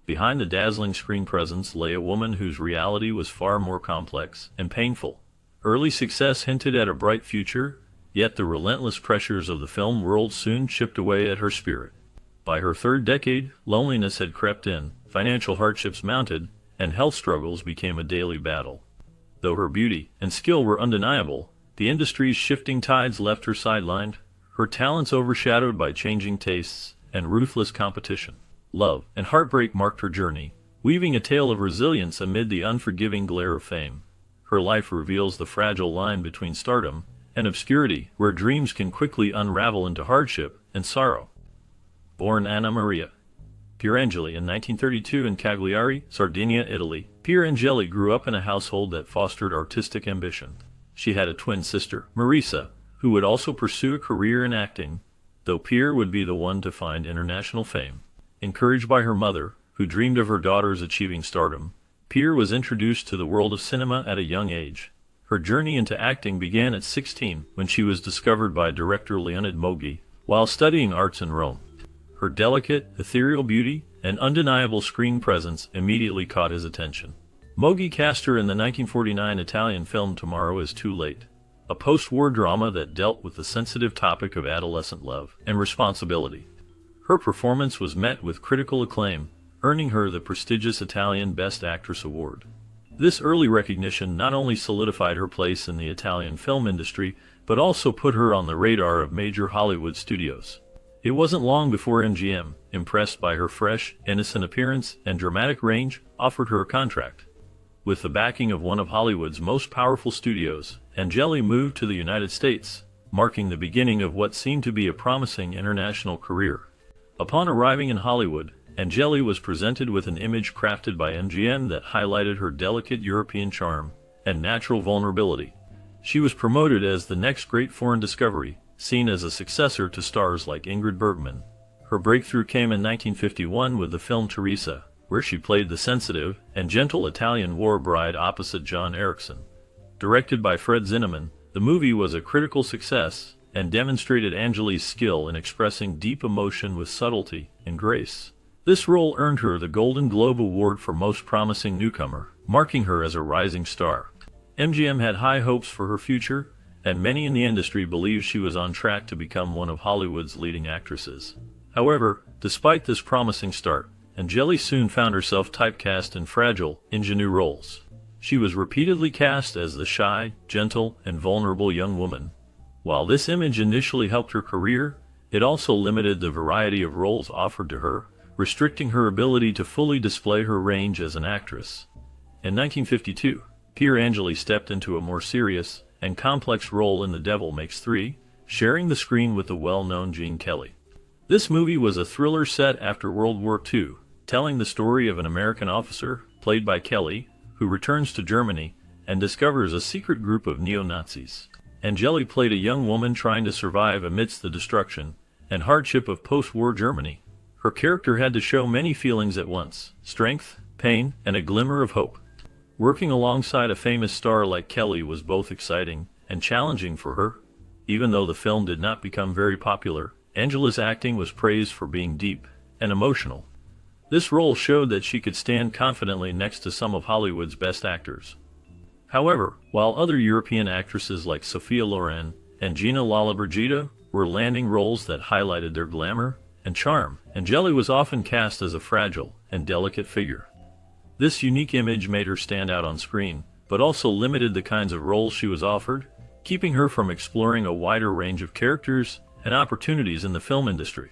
Behind the dazzling screen presence lay a woman whose reality was far more complex and painful. Early success hinted at a bright future, yet the relentless pressures of the film world soon chipped away at her spirit. By her third decade, loneliness had crept in, financial hardships mounted, and health struggles became a daily battle. Though her beauty and skill were undeniable, the industry's shifting tides left her sidelined, her talents overshadowed by changing tastes and ruthless competition. Love and heartbreak marked her journey, weaving a tale of resilience amid the unforgiving glare of fame. Her life reveals the fragile line between stardom and obscurity, where dreams can quickly unravel into hardship and sorrow. Born Anna Maria Pier Angeli in 1932 in Cagliari, Sardinia, Italy, Pier Angeli grew up in a household that fostered artistic ambition. She had a twin sister, Marisa, who would also pursue a career in acting, though Pier would be the one to find international fame. Encouraged by her mother, who dreamed of her daughters achieving stardom, Pier was introduced to the world of cinema at a young age. Her journey into acting began at 16 when she was discovered by director Leonid Moghi while studying arts in Rome. Her delicate, ethereal beauty and undeniable screen presence immediately caught his attention. Moghi cast her in the 1949 Italian film Tomorrow Is Too Late, a post-war drama that dealt with the sensitive topic of adolescent love and responsibility. Her performance was met with critical acclaim, earning her the prestigious Italian Best Actress award. This early recognition not only solidified her place in the Italian film industry, but also put her on the radar of major Hollywood studios. It wasn't long before MGM, impressed by her fresh, innocent appearance and dramatic range, offered her a contract. With the backing of one of Hollywood's most powerful studios, Angeli moved to the United States, marking the beginning of what seemed to be a promising international career. Upon arriving in Hollywood, Angeli was presented with an image crafted by MGM that highlighted her delicate European charm and natural vulnerability. She was promoted as the next great foreign discovery, seen as a successor to stars like Ingrid Bergman. Her breakthrough came in 1951 with the film Teresa, where she played the sensitive and gentle Italian war bride opposite John Erickson. Directed by Fred Zinnemann, the movie was a critical success and demonstrated Angeli's skill in expressing deep emotion with subtlety and grace. This role earned her the Golden Globe Award for Most Promising Newcomer, marking her as a rising star. MGM had high hopes for her future, and many in the industry believed she was on track to become one of Hollywood's leading actresses. However, despite this promising start, Angeli soon found herself typecast in fragile, ingenue roles. She was repeatedly cast as the shy, gentle, and vulnerable young woman. While this image initially helped her career, it also limited the variety of roles offered to her, restricting her ability to fully display her range as an actress. In 1952, Pier Angeli stepped into a more serious and complex role in The Devil Makes Three, sharing the screen with the well-known Gene Kelly. This movie was a thriller set after World War II, telling the story of an American officer, played by Kelly, who returns to Germany and discovers a secret group of neo-Nazis. Angeli played a young woman trying to survive amidst the destruction and hardship of post-war Germany. Her character had to show many feelings at once: strength, pain, and a glimmer of hope. Working alongside a famous star like Kelly was both exciting and challenging for her. Even though the film did not become very popular, Angela's acting was praised for being deep and emotional. This role showed that she could stand confidently next to some of Hollywood's best actors. However, while other European actresses like Sophia Loren and Gina Lollobrigida were landing roles that highlighted their glamour and charm, Angeli was often cast as a fragile and delicate figure. This unique image made her stand out on screen, but also limited the kinds of roles she was offered, keeping her from exploring a wider range of characters and opportunities in the film industry.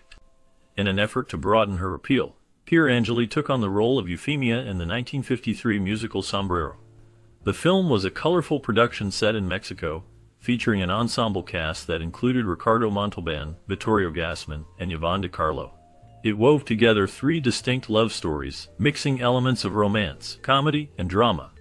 In an effort to broaden her appeal, Pier Angeli took on the role of Euphemia in the 1953 musical Sombrero. The film was a colorful production set in Mexico, featuring an ensemble cast that included Ricardo Montalban, Vittorio Gassman, and Yvonne De Carlo. It wove together three distinct love stories, mixing elements of romance, comedy, and drama.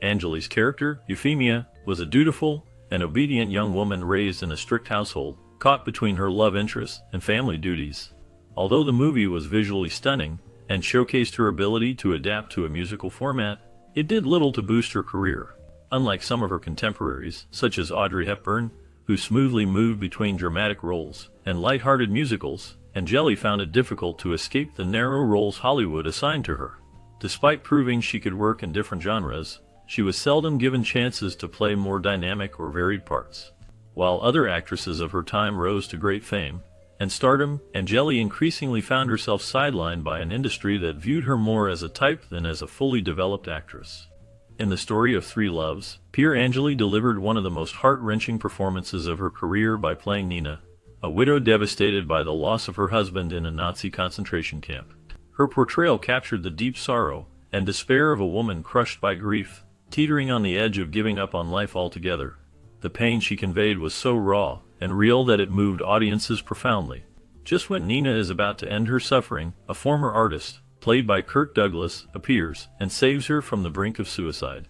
Angeli's character, Euphemia, was a dutiful and obedient young woman raised in a strict household, caught between her love interests and family duties. Although the movie was visually stunning and showcased her ability to adapt to a musical format, it did little to boost her career. Unlike some of her contemporaries, such as Audrey Hepburn, who smoothly moved between dramatic roles and light-hearted musicals, Angeli found it difficult to escape the narrow roles Hollywood assigned to her. Despite proving she could work in different genres, she was seldom given chances to play more dynamic or varied parts. While other actresses of her time rose to great fame and stardom, Angeli increasingly found herself sidelined by an industry that viewed her more as a type than as a fully developed actress. In the story of Three Loves, Pier Angeli delivered one of the most heart-wrenching performances of her career by playing Nina, a widow devastated by the loss of her husband in a Nazi concentration camp. Her portrayal captured the deep sorrow and despair of a woman crushed by grief, teetering on the edge of giving up on life altogether. The pain she conveyed was so raw and real that it moved audiences profoundly. Just when Nina is about to end her suffering, a former artist, played by Kirk Douglas, appears and saves her from the brink of suicide.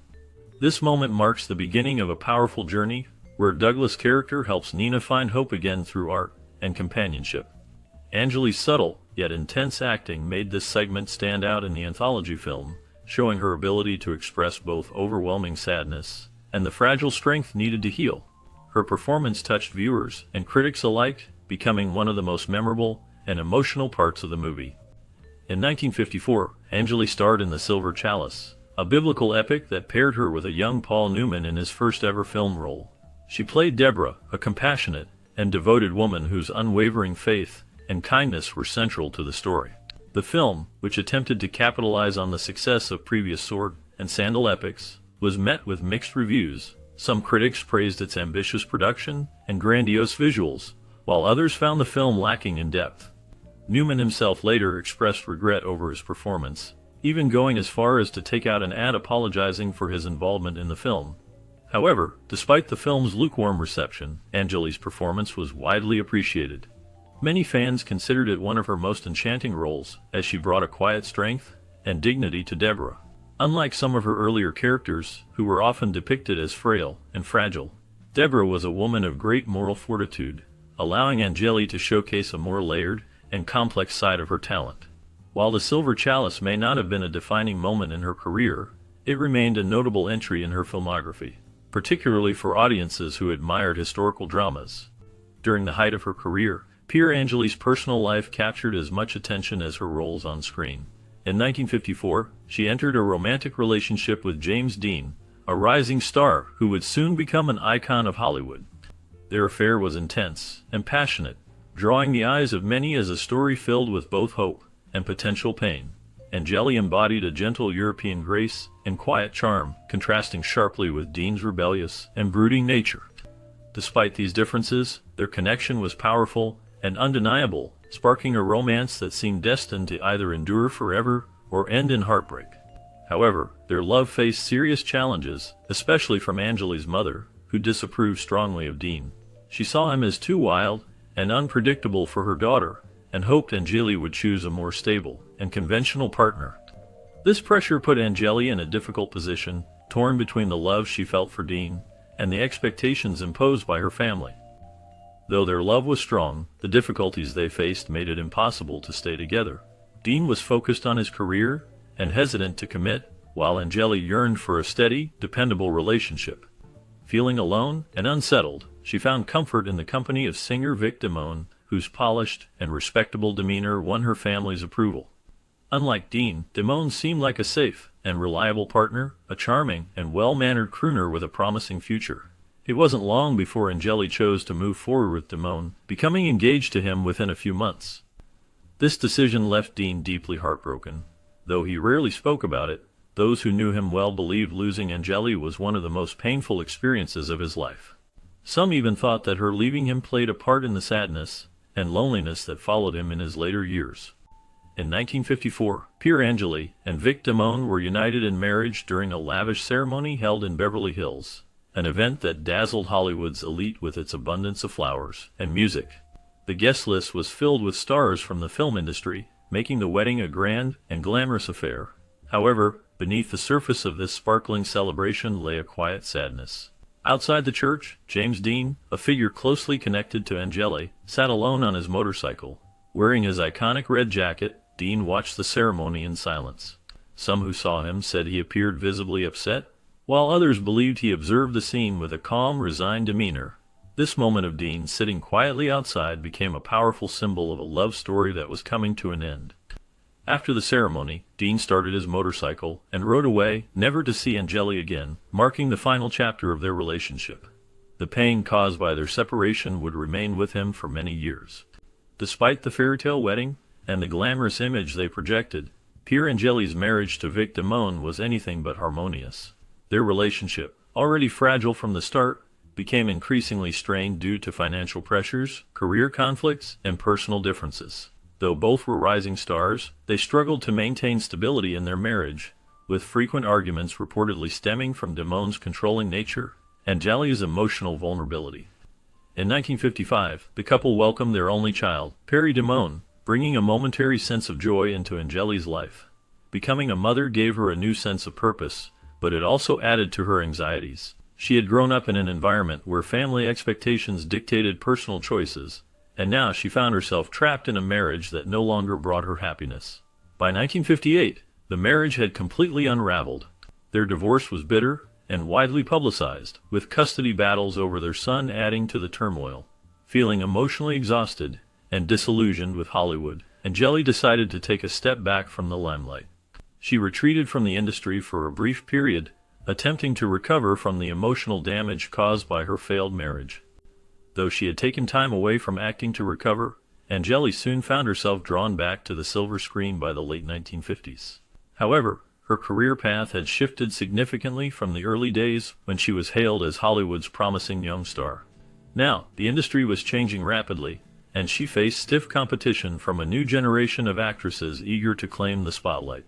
This moment marks the beginning of a powerful journey, where Douglas' character helps Nina find hope again through art and companionship. Angeli's subtle, yet intense acting made this segment stand out in the anthology film, showing her ability to express both overwhelming sadness and the fragile strength needed to heal. Her performance touched viewers and critics alike, becoming one of the most memorable and emotional parts of the movie. In 1954, Angeli starred in The Silver Chalice, a biblical epic that paired her with a young Paul Newman in his first ever film role. She played Deborah, a compassionate and devoted woman whose unwavering faith and kindness were central to the story. The film, which attempted to capitalize on the success of previous sword and sandal epics, was met with mixed reviews. Some critics praised its ambitious production and grandiose visuals, while others found the film lacking in depth. Newman himself later expressed regret over his performance, even going as far as to take out an ad apologizing for his involvement in the film. However, despite the film's lukewarm reception, Angeli's performance was widely appreciated. Many fans considered it one of her most enchanting roles, as she brought a quiet strength and dignity to Deborah. Unlike some of her earlier characters, who were often depicted as frail and fragile, Deborah was a woman of great moral fortitude, allowing Angeli to showcase a more layered and complex side of her talent. While The Silver Chalice may not have been a defining moment in her career, it remained a notable entry in her filmography, particularly for audiences who admired historical dramas. During the height of her career, Pier Angeli's personal life captured as much attention as her roles on screen. In 1954, she entered a romantic relationship with James Dean, a rising star who would soon become an icon of Hollywood. Their affair was intense and passionate, drawing the eyes of many as a story filled with both hope and potential pain. Angeli embodied a gentle European grace and quiet charm, contrasting sharply with Dean's rebellious and brooding nature. Despite these differences, their connection was powerful and undeniable, sparking a romance that seemed destined to either endure forever or end in heartbreak. However, their love faced serious challenges, especially from Angeli's mother, who disapproved strongly of Dean. She saw him as too wild and unpredictable for her daughter, and hoped Angeli would choose a more stable and conventional partner. This pressure put Angeli in a difficult position, torn between the love she felt for Dean and the expectations imposed by her family. Though their love was strong, the difficulties they faced made it impossible to stay together. Dean was focused on his career and hesitant to commit, while Angeli yearned for a steady, dependable relationship. Feeling alone and unsettled, she found comfort in the company of singer Vic Damone, whose polished and respectable demeanor won her family's approval. Unlike Dean, Damone seemed like a safe and reliable partner, a charming and well-mannered crooner with a promising future. It wasn't long before Angeli chose to move forward with Damone, becoming engaged to him within a few months. This decision left Dean deeply heartbroken. Though he rarely spoke about it, those who knew him well believed losing Angeli was one of the most painful experiences of his life. Some even thought that her leaving him played a part in the sadness and loneliness that followed him in his later years. In 1954, Pier Angeli and Vic Damone were united in marriage during a lavish ceremony held in Beverly Hills, an event that dazzled Hollywood's elite with its abundance of flowers and music. The guest list was filled with stars from the film industry, making the wedding a grand and glamorous affair. However, beneath the surface of this sparkling celebration lay a quiet sadness. Outside the church, James Dean, a figure closely connected to Angeli, sat alone on his motorcycle. Wearing his iconic red jacket, Dean watched the ceremony in silence. Some who saw him said he appeared visibly upset, while others believed he observed the scene with a calm, resigned demeanor. This moment of Dean sitting quietly outside became a powerful symbol of a love story that was coming to an end. After the ceremony, Dean started his motorcycle and rode away, never to see Angeli again, marking the final chapter of their relationship. The pain caused by their separation would remain with him for many years. Despite the fairy-tale wedding and the glamorous image they projected, Pier and Angeli's marriage to Vic Damone was anything but harmonious. Their relationship, already fragile from the start, became increasingly strained due to financial pressures, career conflicts, and personal differences. Though both were rising stars, they struggled to maintain stability in their marriage, with frequent arguments reportedly stemming from Damone's controlling nature and Angeli's emotional vulnerability. In 1955, the couple welcomed their only child, Perry Damone, bringing a momentary sense of joy into Angeli's life. Becoming a mother gave her a new sense of purpose, but it also added to her anxieties. She had grown up in an environment where family expectations dictated personal choices, and now she found herself trapped in a marriage that no longer brought her happiness. By 1958, the marriage had completely unraveled. Their divorce was bitter and widely publicized, with custody battles over their son adding to the turmoil. Feeling emotionally exhausted and disillusioned with Hollywood, Angeli decided to take a step back from the limelight. She retreated from the industry for a brief period, attempting to recover from the emotional damage caused by her failed marriage. Though she had taken time away from acting to recover, Angeli soon found herself drawn back to the silver screen by the late 1950s. However, her career path had shifted significantly from the early days when she was hailed as Hollywood's promising young star. Now, the industry was changing rapidly, and she faced stiff competition from a new generation of actresses eager to claim the spotlight.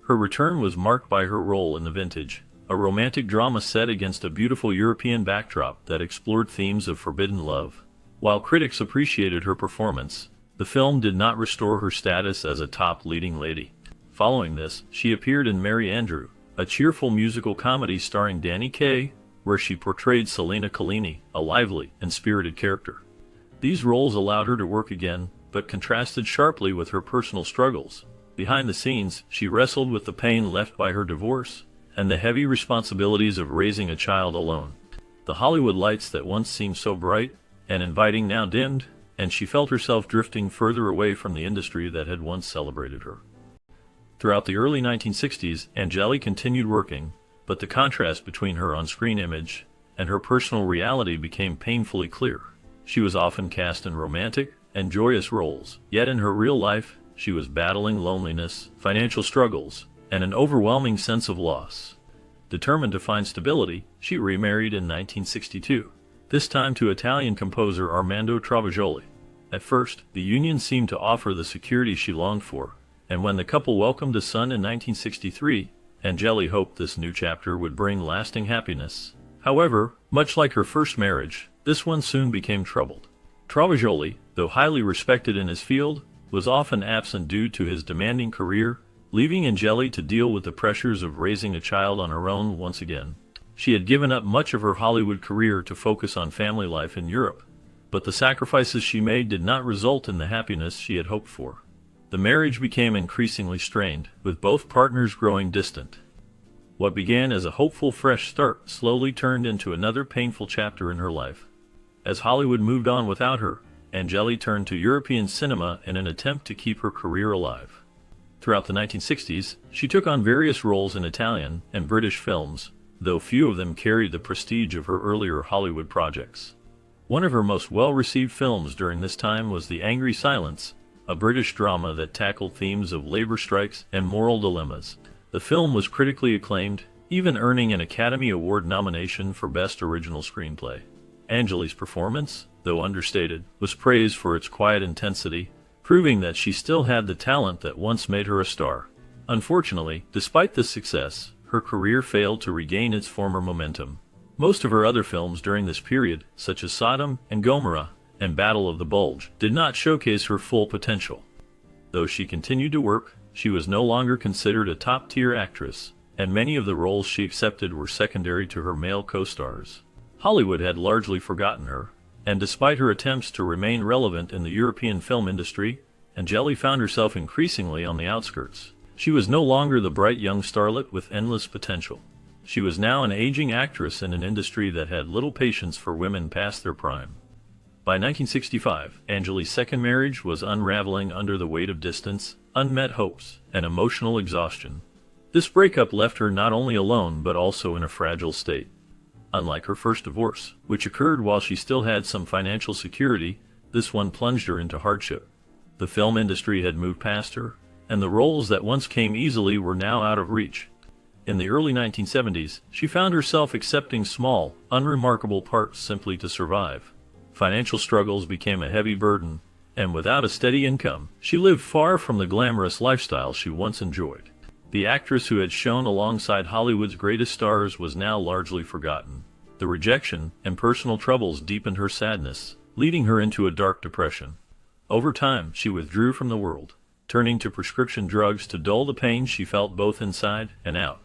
Her return was marked by her role in The Vintage, a romantic drama set against a beautiful European backdrop that explored themes of forbidden love. While critics appreciated her performance, the film did not restore her status as a top leading lady. Following this, she appeared in Mary Andrew, a cheerful musical comedy starring Danny Kaye, where she portrayed Selena Collini, a lively and spirited character. These roles allowed her to work again, but contrasted sharply with her personal struggles. Behind the scenes, she wrestled with the pain left by her divorce and the heavy responsibilities of raising a child alone. The Hollywood lights that once seemed so bright and inviting now dimmed, and she felt herself drifting further away from the industry that had once celebrated her. Throughout the early 1960s, Angeli continued working, but the contrast between her on-screen image and her personal reality became painfully clear. She was often cast in romantic and joyous roles, yet in her real life, she was battling loneliness, financial struggles, and an overwhelming sense of loss. Determined to find stability, she remarried in 1962, this time to Italian composer Armando Travaglioli. At first, the union seemed to offer the security she longed for, and when the couple welcomed a son in 1963, Angeli hoped this new chapter would bring lasting happiness. However, much like her first marriage, this one soon became troubled. Travaglioli, though highly respected in his field, was often absent due to his demanding career, leaving Angeli to deal with the pressures of raising a child on her own once again. She had given up much of her Hollywood career to focus on family life in Europe, but the sacrifices she made did not result in the happiness she had hoped for. The marriage became increasingly strained, with both partners growing distant. What began as a hopeful fresh start slowly turned into another painful chapter in her life. As Hollywood moved on without her, Angeli turned to European cinema in an attempt to keep her career alive. Throughout the 1960s, she took on various roles in Italian and British films, though few of them carried the prestige of her earlier Hollywood projects. One of her most well-received films during this time was The Angry Silence, a British drama that tackled themes of labor strikes and moral dilemmas. The film was critically acclaimed, even earning an Academy Award nomination for Best Original Screenplay. Angeli's performance, though understated, was praised for its quiet intensity, proving that she still had the talent that once made her a star. Unfortunately, despite this success, her career failed to regain its former momentum. Most of her other films during this period, such as Sodom and Gomorrah and Battle of the Bulge, did not showcase her full potential. Though she continued to work, she was no longer considered a top-tier actress, and many of the roles she accepted were secondary to her male co-stars. Hollywood had largely forgotten her, and despite her attempts to remain relevant in the European film industry, Angeli found herself increasingly on the outskirts. She was no longer the bright young starlet with endless potential. She was now an aging actress in an industry that had little patience for women past their prime. By 1965, Angeli's second marriage was unraveling under the weight of distance unmet hopes, and emotional exhaustion. This breakup left her not only alone but also in a fragile state. Unlike her first divorce, which occurred while she still had some financial security, this one plunged her into hardship. The film industry had moved past her, and the roles that once came easily were now out of reach. In the early 1970s, she found herself accepting small, unremarkable parts simply to survive. Financial struggles became a heavy burden, and without a steady income, she lived far from the glamorous lifestyle she once enjoyed. The actress who had shone alongside Hollywood's greatest stars was now largely forgotten. The rejection and personal troubles deepened her sadness, leading her into a dark depression. Over time, she withdrew from the world, turning to prescription drugs to dull the pain she felt both inside and out.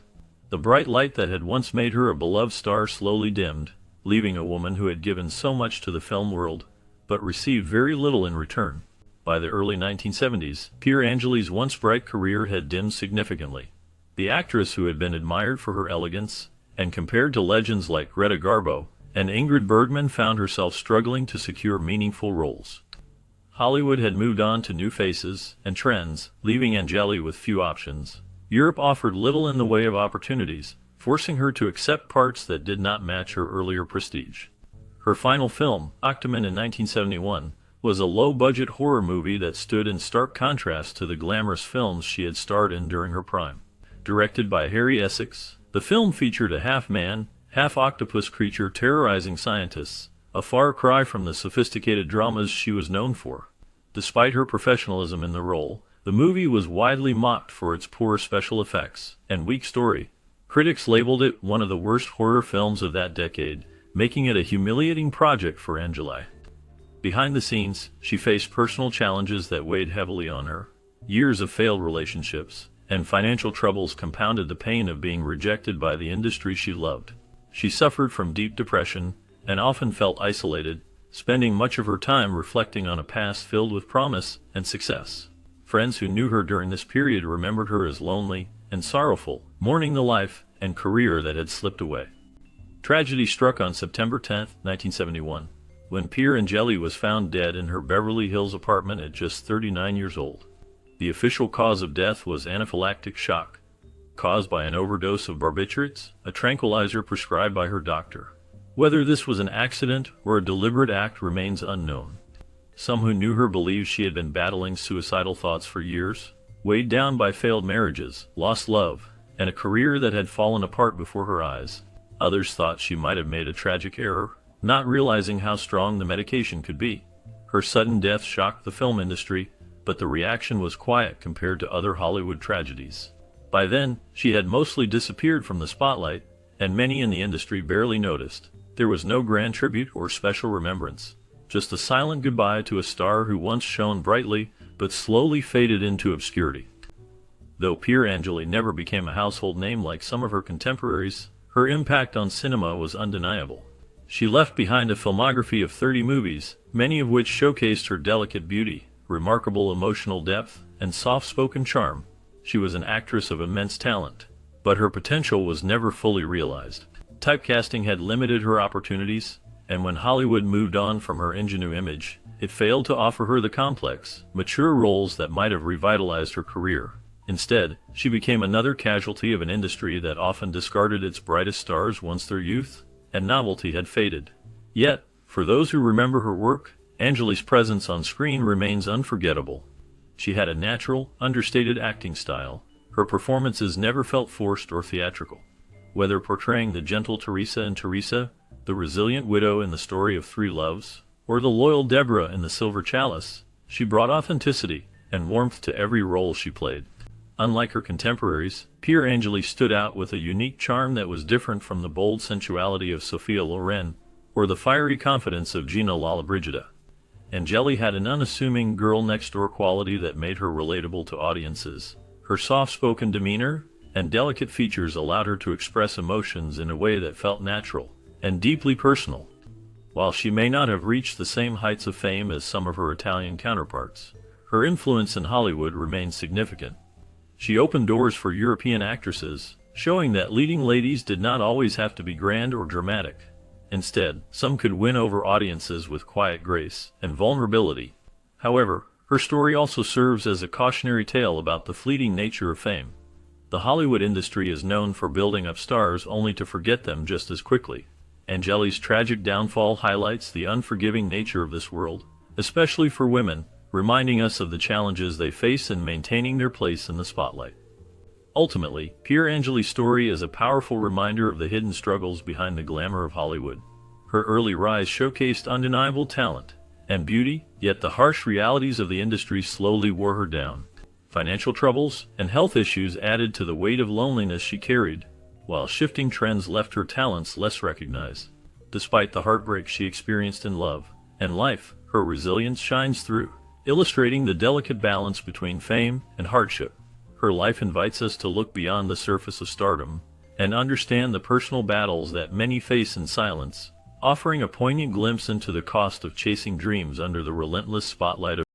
The bright light that had once made her a beloved star slowly dimmed, leaving a woman who had given so much to the film world, but received very little in return. By the early 1970s, Pier Angeli's once bright career had dimmed significantly. The actress who had been admired for her elegance, and compared to legends like Greta Garbo and Ingrid Bergman, found herself struggling to secure meaningful roles. Hollywood had moved on to new faces and trends, leaving Angeli with few options. Europe offered little in the way of opportunities, forcing her to accept parts that did not match her earlier prestige. Her final film, Octomon in 1971, was a low-budget horror movie that stood in stark contrast to the glamorous films she had starred in during her prime. Directed by Harry Essex, the film featured a half-man, half-octopus creature terrorizing scientists, a far cry from the sophisticated dramas she was known for. Despite her professionalism in the role, the movie was widely mocked for its poor special effects and weak story. Critics labeled it one of the worst horror films of that decade, making it a humiliating project for Angeli. Behind the scenes, she faced personal challenges that weighed heavily on her. Years of failed relationships and financial troubles compounded the pain of being rejected by the industry she loved. She suffered from deep depression and often felt isolated, spending much of her time reflecting on a past filled with promise and success. Friends who knew her during this period remembered her as lonely and sorrowful, mourning the life and career that had slipped away. Tragedy struck on September 10, 1971, when Pier Angeli was found dead in her Beverly Hills apartment at just 39 years old. The official cause of death was anaphylactic shock, caused by an overdose of barbiturates, a tranquilizer prescribed by her doctor. Whether this was an accident or a deliberate act remains unknown. Some who knew her believed she had been battling suicidal thoughts for years, weighed down by failed marriages, lost love, and a career that had fallen apart before her eyes. Others thought she might have made a tragic error, not realizing how strong the medication could be. Her sudden death shocked the film industry, but the reaction was quiet compared to other Hollywood tragedies. By then, she had mostly disappeared from the spotlight, and many in the industry barely noticed. There was no grand tribute or special remembrance, just a silent goodbye to a star who once shone brightly, but slowly faded into obscurity. Though Pier Angeli never became a household name like some of her contemporaries, her impact on cinema was undeniable. She left behind a filmography of 30 movies, many of which showcased her delicate beauty, remarkable emotional depth, and soft-spoken charm. She was an actress of immense talent, but her potential was never fully realized. Typecasting had limited her opportunities, and when Hollywood moved on from her ingenue image, it failed to offer her the complex, mature roles that might have revitalized her career. Instead, she became another casualty of an industry that often discarded its brightest stars once their youth and novelty had faded. Yet, for those who remember her work, Angeli's presence on screen remains unforgettable. She had a natural, understated acting style. Her performances never felt forced or theatrical. Whether portraying the gentle Teresa in Teresa, the resilient widow in The Story of Three Loves, or the loyal Deborah in The Silver Chalice, she brought authenticity and warmth to every role she played. Unlike her contemporaries, Pier Angeli stood out with a unique charm that was different from the bold sensuality of Sophia Loren or the fiery confidence of Gina Lollobrigida. Angeli had an unassuming girl-next-door quality that made her relatable to audiences. Her soft-spoken demeanor and delicate features allowed her to express emotions in a way that felt natural and deeply personal. While she may not have reached the same heights of fame as some of her Italian counterparts, her influence in Hollywood remained significant. She opened doors for European actresses, showing that leading ladies did not always have to be grand or dramatic. Instead, some could win over audiences with quiet grace and vulnerability. However, Her story also serves as a cautionary tale about the fleeting nature of fame. The Hollywood industry is known for building up stars only to forget them just as quickly. Angeli's tragic downfall highlights the unforgiving nature of this world, especially for women, reminding us of the challenges they face in maintaining their place in the spotlight. Ultimately, Pier Angeli's story is a powerful reminder of the hidden struggles behind the glamour of Hollywood. Her early rise showcased undeniable talent and beauty, yet the harsh realities of the industry slowly wore her down. Financial troubles and health issues added to the weight of loneliness she carried, while shifting trends left her talents less recognized. Despite the heartbreak she experienced in love and life, her resilience shines through, illustrating the delicate balance between fame and hardship. Her life invites us to look beyond the surface of stardom and understand the personal battles that many face in silence, offering a poignant glimpse into the cost of chasing dreams under the relentless spotlight of